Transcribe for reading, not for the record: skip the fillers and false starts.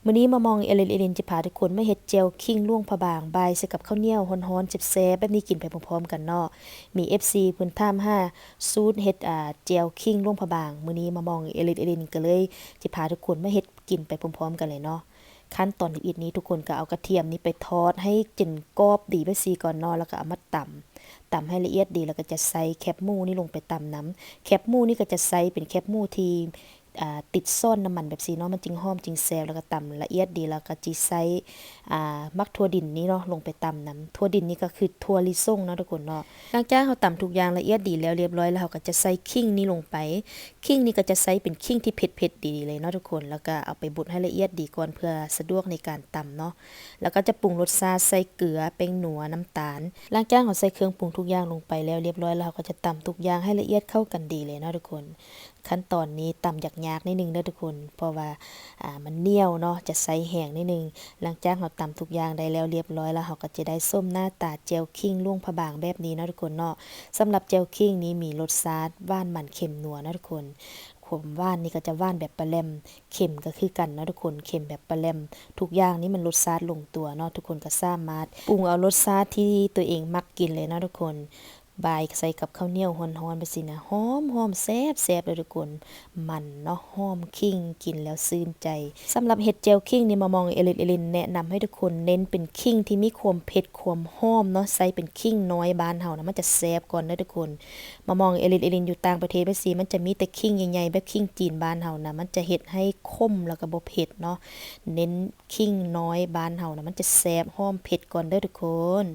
มื้อนี้มามองเอลินจะพาทุกคนมาเฮ็ดแจ่วขิงล่วงผะบางบายใส่กับข้าวเหนียวร้อนๆแซ่บๆแบบนี้กินไปพร้อมๆกันเนาะมี FC เพิ่นถามหาสูตรเฮ็ดแจ่วขิงล่วงผะบางมื้อนี้มามองเอลินก็เลยจะพาทุกคนมาเฮ็ดกินไปพร้อมๆกันเลยเนาะขั้นตอนอีกนี้ทุกคนก็เอากระเทียมนี้ไปทอดให้จนกรอบดีไปซีก่อนเนาะแล้วก็เอามาตำให้ละเอียดดีแล้วก็จะใส่แคบหมูนี่ลงไปตำน้ำแคบหมูนี่ก็จะใส่เป็นแคบหมูที่ติดซ่อนน้ำมันแบบซีเนาะมันจึงหอมจึงแซ่บแล้วก็ตำละเอียดดีแล้วก็จิใส่มักถั่วดินนี่เนาะลงไปตำน้ำถั่วดินนี่ก็คือถั่วลิสงเนาะทุกคนเนาะหลังจากเราตำทุกอย่างละเอียดดีแล้วเรียบร้อยแล้วเราก็จะใส่ขิงนี่ลงไปขิงนี่ก็จะใส่เป็นขิงที่เผ็ดๆดีๆเลยเนาะทุกคนแล้วก็เอาไปบดให้ละเอียดดีก่อนเพื่อสะดวกในการตำเนาะแล้วก็จะปรุงรสชาติใส่เกลือแป้งนัวน้ำตาลหลังจากเราใส่เครื่องปรุงทุกอย่างลงไปแล้วเรียบร้อยแล้วเราก็จะตำทุกอย่างให้ละเอียดเข้ากันดีเลยเนาะทุกคนขั้นตอนนี้ตำยากๆนิดนึงเด้อทุกคนเพราะว่ามันเหนียวเนาะจะใส่แห้งนิดนึงหลังจากเราตำทุกอย่างได้แล้วเรียบร้อยแล้วเราก็จะได้ส้มหน้าตาแจ่วขิงล่วงผะบางแบบนี้เนาะทุกคนเนาะสำหรับแจ่วขิงนี้มีรสชาติหวานมันเค็มนัวเนาะทุกคนความหวานนี่ก็จะหวานแบบปลาแรมเค็มก็คือกันเนาะทุกคนเค็มแบบปลาแรมทุกอย่างนี้มันรสชาติลงตัวเนาะทุกคนก็สามารถปรุงเอารสชาติที่ตัวเองมักกินเลยเนาะทุกคนบายใส่กับข้าวเหนียวฮ้อนๆไปสินะหอมๆแซ่บๆเลยทุกคนมันเนาะหอมขิงกินแล้วชื่นใจสำหรับเห็ดแจ่วขิงนี่มามองเอลินแนะนำให้ทุกคนเน้นเป็นขิงที่มีความเผ็ดความหอมเนาะใส่เป็นขิงน้อยบ้านเฮานะมันจะแซ่บก่อนเด้อทุกคนมามองเอลินอยู่ต่างประเทศไปสิมันจะมีแต่ขิงใหญ่ๆแบบขิงจีนบ้านเฮานะมันจะเฮ็ดให้คมแล้วก็บ่เผ็ดเนาะเน้นขิงน้อยบ้านเฮานะมันจะแซ่บหอมเผ็ดก่อนเด้อทุกคน